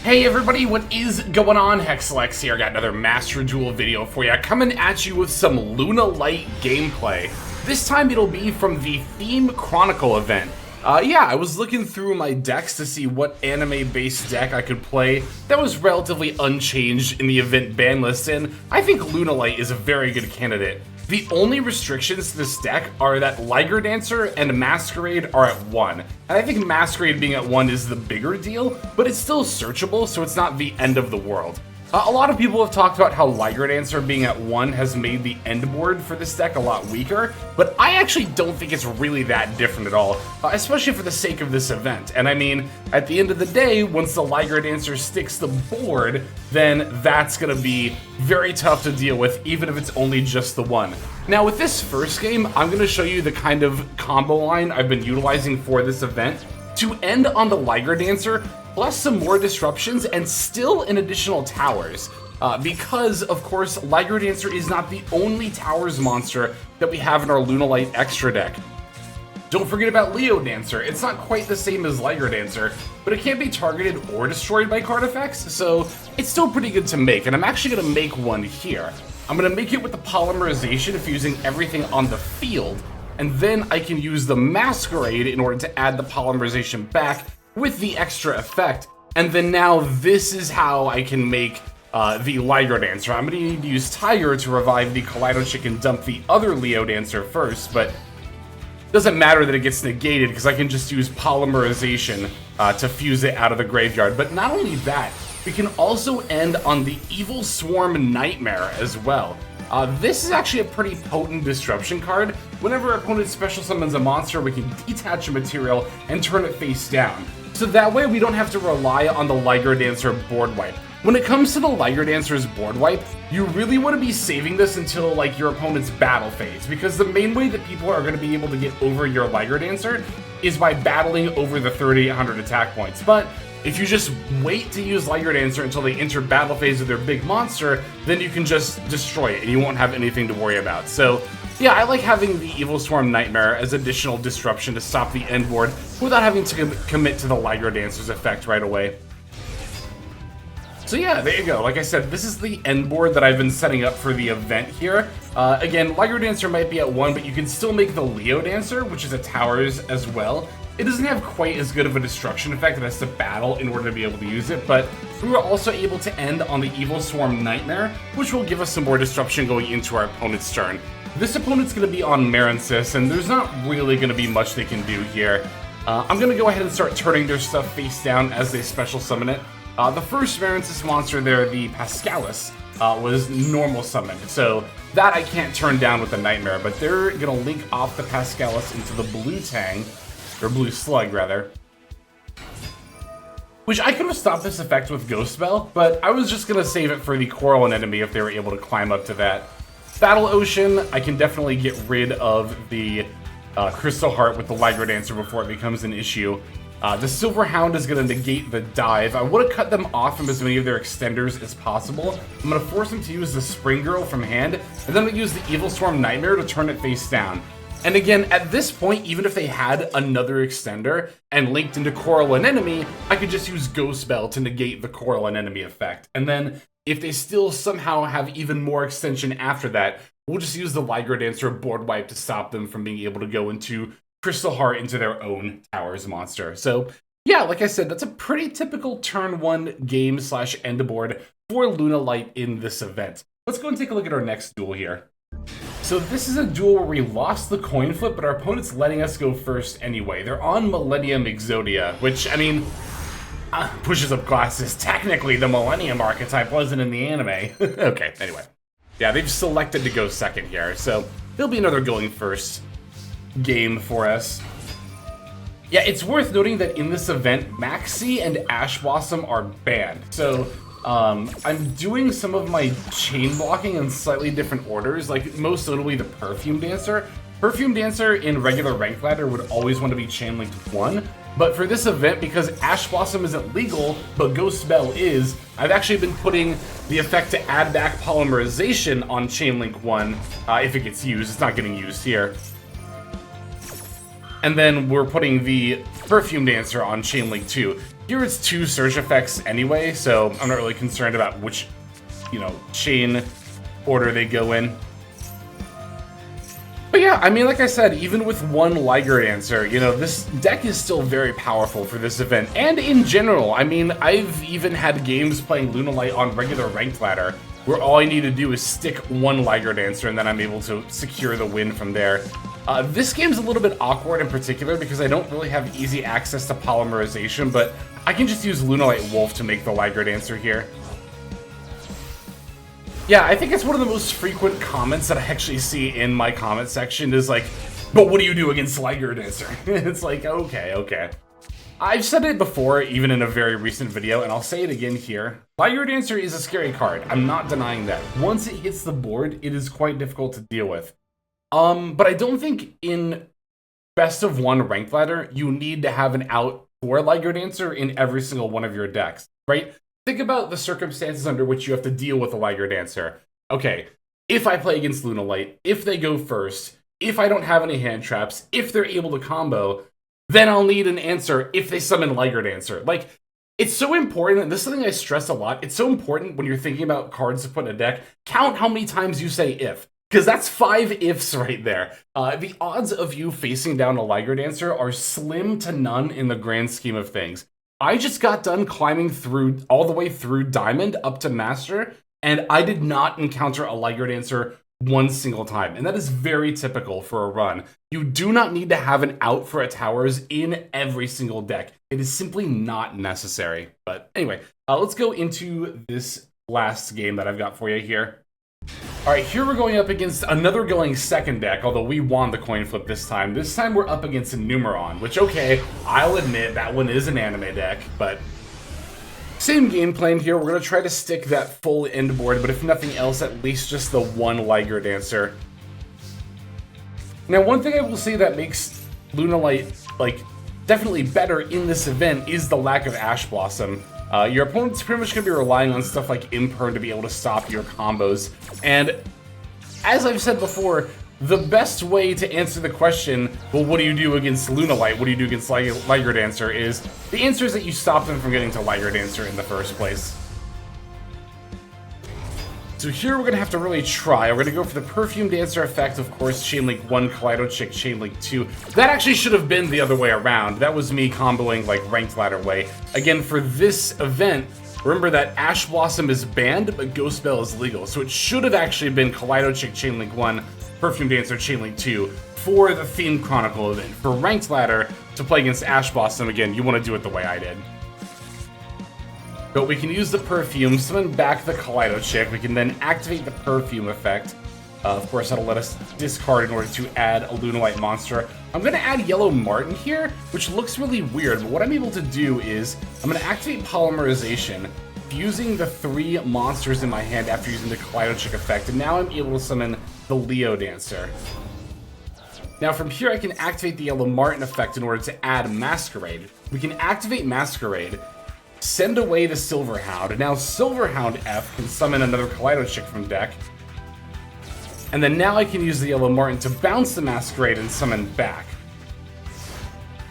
Hey everybody, what is going on? Hexalex here. Got another Master Duel video for you, coming at you with some Lunalight gameplay. This time it'll be from the Theme Chronicle event. Yeah, I was looking through my decks to see what anime-based deck I could play that was relatively unchanged in the event ban list, and I think Lunalight is a very good candidate. The only restrictions to this deck are that Liger Dancer and Masquerade are at 1. And I think Masquerade being at 1 is the bigger deal, but it's still searchable, so it's not the end of the world. A lot of people have talked about how Liger Dancer being at 1 has made the end board for this deck a lot weaker, but I actually don't think it's really that different at all, especially for the sake of this event. And I mean, at the end of the day, once the Liger Dancer sticks the board, then that's going to be very tough to deal with, even if it's only just the one. Now with this first game, I'm going to show you the kind of combo line I've been utilizing for this event to end on the Liger Dancer, plus some more disruptions and still an additional towers. Because, of course, Liger Dancer is not the only towers monster that we have in our Lunalight extra deck. Don't forget about Leo Dancer. It's not quite the same as Liger Dancer, but it can't be targeted or destroyed by card effects, so it's still pretty good to make, and I'm actually going to make one here. I'm going to make it with the polymerization, fusing everything on the field, and then I can use the Masquerade in order to add the polymerization back with the extra effect. And then now this is how I can make the Liger Dancer. I'm going to need to use Tiger to revive the Kaleido Chick and dump the other Leo Dancer first, but it doesn't matter that it gets negated because I can just use polymerization to fuse it out of the graveyard. But not only that, we can also end on the Evil Swarm Nightmare as well. This is actually a pretty potent disruption card. Whenever our opponent special summons a monster, we can detach a material and turn it face down. So that way we don't have to rely on the Liger Dancer board wipe. When it comes to the Liger Dancer's board wipe, you really want to be saving this until like your opponent's battle phase, because the main way that people are going to be able to get over your Liger Dancer is by battling over the 3,800 attack points. But if you just wait to use Liger Dancer until they enter battle phase with their big monster, then you can just destroy it and you won't have anything to worry about. So yeah, I like having the Evil Swarm Nightmare as additional disruption to stop the end board without having to commit to the Liger Dancer's effect right away. So yeah, there you go. Like I said, this is the end board that I've been setting up for the event here. Again, Liger Dancer might be at 1, but you can still make the Leo Dancer, which is at towers as well. It doesn't have quite as good of a destruction effect. It has to battle in order to be able to use it, but we were also able to end on the Evil Swarm Nightmare, which will give us some more disruption going into our opponent's turn. This opponent's going to be on Marincess, and there's not really going to be much they can do here. I'm going to go ahead and start turning their stuff face down as they special summon it. The first Marincess monster there, the Pascalis, was normal summon, so that I can't turn down with the Nightmare, but they're going to link off the Pascalis into the Blue Tang, or Blue Slug, rather. Which I could have stopped this effect with Ghost Bell, but I was just going to save it for the Coral Anemone if they were able to climb up to that. Battle Ocean, I can definitely get rid of the Crystal Heart with the Liger Dancer before it becomes an issue. The Silver Hound is going to negate the dive. I would have cut them off from as many of their extenders as possible. I'm going to force them to use the Spring Girl from hand, and then I'm going to use the Evil Swarm Nightmare to turn it face down. And again, at this point, even if they had another extender and linked into Coral Anemone, I could just use Ghost Bell to negate the Coral Anemone effect. And then, if they still somehow have even more extension after that, we'll just use the Liger Dancer board wipe to stop them from being able to go into Crystal Heart into their own Towers monster. So yeah, like I said, that's a pretty typical turn 1 game / end board for Lunalight in this event. Let's go and take a look at our next duel here. So this is a duel where we lost the coin flip, but our opponent's letting us go first anyway. They're on Millennium Exodia, which, I mean, pushes up glasses. Technically, the Millennium archetype wasn't in the anime. Okay, anyway. Yeah, they've selected to go second here, so there'll be another going first game for us. Yeah, it's worth noting that in this event, Maxi and Ash Blossom are banned. So I'm doing some of my chain blocking in slightly different orders, like most notably the Perfume Dancer. Perfume Dancer in regular rank ladder would always want to be chain linked 1, but for this event, because Ash Blossom isn't legal, but Ghost Bell is, I've actually been putting the effect to add back polymerization on chain link 1 if it gets used. It's not getting used here. And then we're putting the Perfume Dancer on chain link 2. Here it's 2 surge effects anyway, so I'm not really concerned about which, chain order they go in. But yeah, I mean, like I said, even with 1 Liger Dancer, this deck is still very powerful for this event. And in general, I mean, I've even had games playing Lunalight on regular ranked ladder, where all I need to do is stick 1 Liger Dancer and then I'm able to secure the win from there. This game's a little bit awkward in particular because I don't really have easy access to polymerization, but I can just use Lunalight Wolf to make the Liger Dancer here. Yeah, I think it's one of the most frequent comments that I actually see in my comment section is like, but what do you do against Liger Dancer? It's like, okay. I've said it before, even in a very recent video, and I'll say it again here. Liger Dancer is a scary card. I'm not denying that. Once it hits the board, it is quite difficult to deal with. But I don't think in best of 1 ranked ladder, you need to have an out for Liger Dancer in every single one of your decks, right? Think about the circumstances under which you have to deal with a Liger Dancer. Okay, if I play against Lunalight, if they go first, if I don't have any hand traps, if they're able to combo, then I'll need an answer if they summon Liger Dancer. Like, it's so important, and this is something I stress a lot, it's so important when you're thinking about cards to put in a deck, count how many times you say if. Because that's 5 ifs right there. The odds of you facing down a Liger Dancer are slim to none in the grand scheme of things. I just got done climbing through all the way through Diamond up to Master, and I did not encounter a Liger Dancer 1 single time. And that is very typical for a run. You do not need to have an out for a towers in every single deck. It is simply not necessary. But anyway, let's go into this last game that I've got for you here. Alright, here we're going up against another going second deck, although we won the coin flip this time. This time we're up against a Numeron, which, okay, I'll admit that one is an anime deck, but same game plan here. We're going to try to stick that full end board, but if nothing else, at least just the 1 Liger Dancer. Now, one thing I will say that makes Lunalight, definitely better in this event is the lack of Ash Blossom. Your opponent's pretty much going to be relying on stuff like Imperm to be able to stop your combos. And as I've said before, the best way to answer the question, well, what do you do against Lunalight? What do you do against Liger Dancer? Is the answer is that you stop them from getting to Liger Dancer in the first place. So here we're going to have to really try. We're going to go for the Perfume Dancer effect, of course, Chain Link 1, Kaleido Chick, Chain Link 2. That actually should have been the other way around. That was me comboing ranked ladder way. Again, for this event, remember that Ash Blossom is banned, but Ghost Spell is legal. So it should have actually been Kaleido Chick, Chain Link 1, Perfume Dancer, Chain Link 2 for the Theme Chronicle event. For ranked ladder, to play against Ash Blossom, again, you want to do it the way I did. But we can use the Perfume, summon back the Kaleido Chick. We can then activate the Perfume effect. Of course, that'll let us discard in order to add a Lunalight monster. I'm going to add Yellow Martin here, which looks really weird, but what I'm able to do is I'm going to activate Polymerization, fusing the 3 monsters in my hand after using the Kaleido Chick effect, and now I'm able to summon the Leo Dancer. Now from here I can activate the Yellow Martin effect in order to add Masquerade. We can activate Masquerade, send away the Silverhound, and now Silverhound F can summon another Kaleido Chick from deck. And then now I can use the Yellow Martin to bounce the Masquerade and summon back.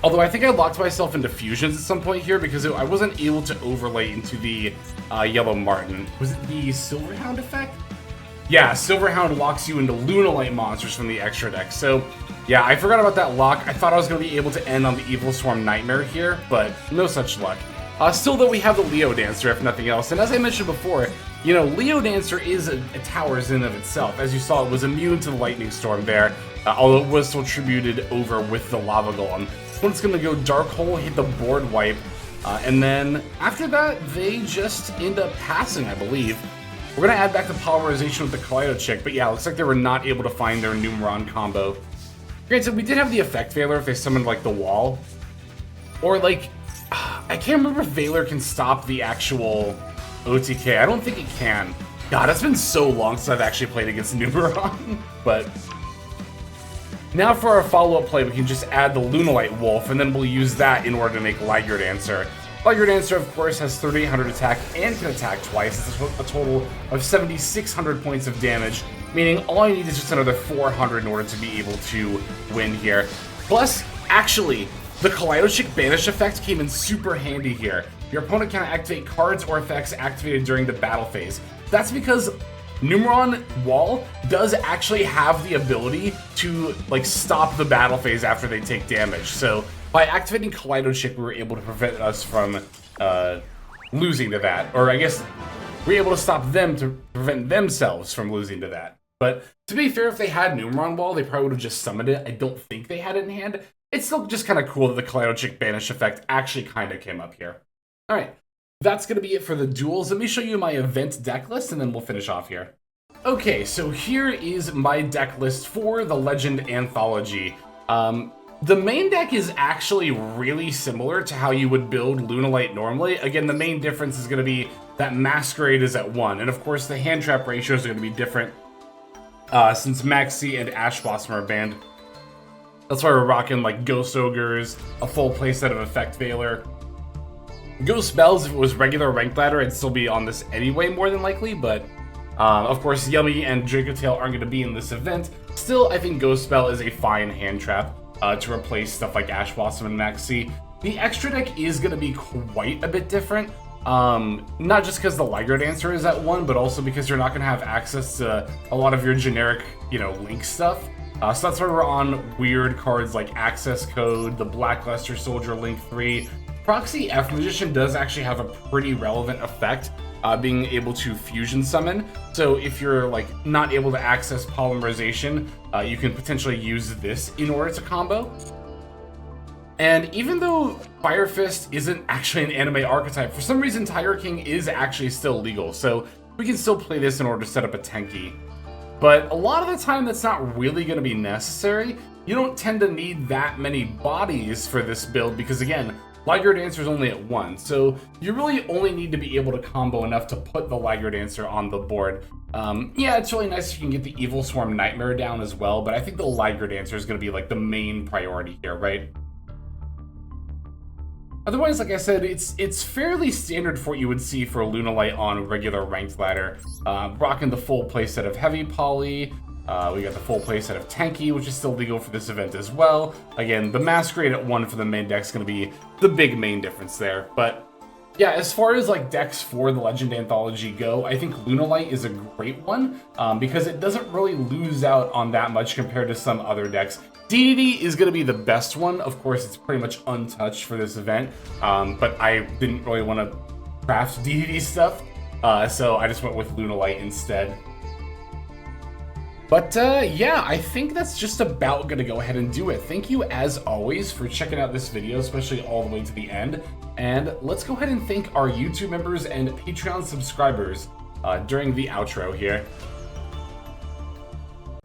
Although I think I locked myself into fusions at some point here because I wasn't able to overlay into the Yellow Martin. Was it the Silverhound effect? Yeah, Silverhound locks you into Lunalight monsters from the extra deck. So yeah, I forgot about that lock. I thought I was going to be able to end on the Evil Swarm Nightmare here, but no such luck. Still though, we have the Leo Dancer if nothing else. And as I mentioned before, you know, Leo Dancer is a towers in of itself. As you saw, it was immune to the Lightning Storm there, although it was still tributed over with the Lava Golem. When it's going to go Dark Hole, hit the board wipe, and then after that, they just end up passing, I believe. We're going to add back the Polymerization with the Kaleido Chick, but yeah, it looks like they were not able to find their Numeron combo. Granted, we did have the Effect Veiler if they summoned, like, the wall. Or, like, I can't remember if Veiler can stop the actual OTK. I don't think it can. God, it's been so long since I've actually played against Numeron. But now for our follow-up play, we can just add the Lunalight Wolf, and then we'll use that in order to make Liger Dancer. Liger Dancer, of course, has 3,800 attack and can attack twice. It's a total of 7,600 points of damage, meaning all I need is just another 400 in order to be able to win here. Plus, actually, the Kaleido Chick Banish effect came in super handy here. your opponent can activate cards or effects activated during the battle phase. That's because Numeron Wall does actually have the ability to like stop the battle phase after they take damage. So by activating Kaleido Chick, we were able to prevent us from losing to that. Or I guess we're able to stop them to prevent themselves from losing to that. But to be fair, if they had Numeron Wall, they probably would have just summoned it. I don't think they had it in hand. It's still just kind of cool that the Kaleido Chick Banish effect actually kind of came up here. Alright, that's going to be it for the duels. Let me show you my event deck list, and then we'll finish off here. Okay, so here is my deck list for the Legend Anthology. The main deck is actually really similar to how you would build Lunalight normally. Again, the main difference is going to be that Masquerade is at 1, and of course the hand trap ratios are going to be different since Maxi and Ash Blossom are banned. That's why we're rocking like Ghost Ogres, a full playset of Effect Veiler. Ghost Bells, if it was regular ranked ladder, I'd still be on this anyway, more than likely, but of course Yummy and Draco Tail aren't going to be in this event. Still, I think Ghost Spell is a fine hand trap to replace stuff like Ash Blossom and Maxi. The extra deck is going to be quite a bit different. Not just because the Liger Dancer is at 1, but also because you're not going to have access to a lot of your generic, Link stuff. So that's why we're on weird cards like Access Code, the Blackluster Soldier Link 3. Proxy F Magician does actually have a pretty relevant effect, being able to fusion summon. So if you're like not able to access polymerization, you can potentially use this in order to combo. And even though Fire Fist isn't actually an anime archetype, for some reason Tiger King is actually still legal. So we can still play this in order to set up a Tenki. But a lot of the time that's not really going to be necessary. You don't tend to need that many bodies for this build because again, Liger Dancer is only at 1, so you really only need to be able to combo enough to put the Liger Dancer on the board. Yeah, it's really nice if you can get the Evil Swarm Nightmare down as well, but I think the Liger Dancer is going to be like the main priority here, right? Otherwise, like I said, it's fairly standard for what you would see for Lunalight on regular ranked ladder. Rocking the full playset of Heavy Poly. We got the full playset of Tenki, which is still legal for this event as well. Again, the Masquerade at 1 for the main deck is going to be the big main difference there. But yeah, as far as like decks for the Legend Anthology go, I think Lunalight is a great one because it doesn't really lose out on that much compared to some other decks. DDD is going to be the best one. Of course, it's pretty much untouched for this event, but I didn't really want to craft DDD stuff, so I just went with Lunalight instead. But yeah, I think that's just about going to go ahead and do it. Thank you, as always, for checking out this video, especially all the way to the end. And let's go ahead and thank our YouTube members and Patreon subscribers during the outro here.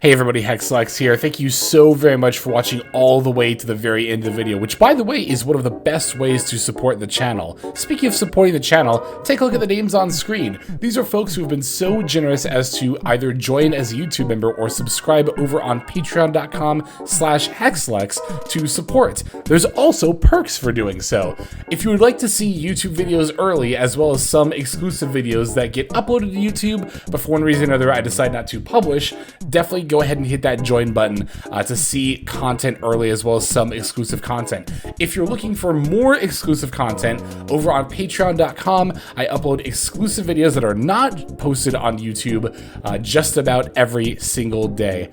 Hey everybody, Hexlex here. Thank you so very much for watching all the way to the very end of the video, which by the way is one of the best ways to support the channel. Speaking of supporting the channel, take a look at the names on screen. These are folks who have been so generous as to either join as a YouTube member or subscribe over on patreon.com/Hexlex to support. There's also perks for doing so. If you would like to see YouTube videos early, as well as some exclusive videos that get uploaded to YouTube, but for one reason or another I decide not to publish, definitely go ahead and hit that join button to see content early as well as some exclusive content. If you're looking for more exclusive content, over on patreon.com, I upload exclusive videos that are not posted on YouTube just about every single day.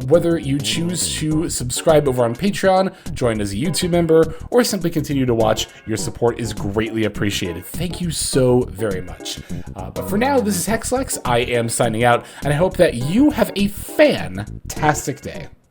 Whether you choose to subscribe over on Patreon, join as a YouTube member, or simply continue to watch, your support is greatly appreciated. Thank you so very much. But for now, this is Hexlex. I am signing out, and I hope that you have a fantastic day.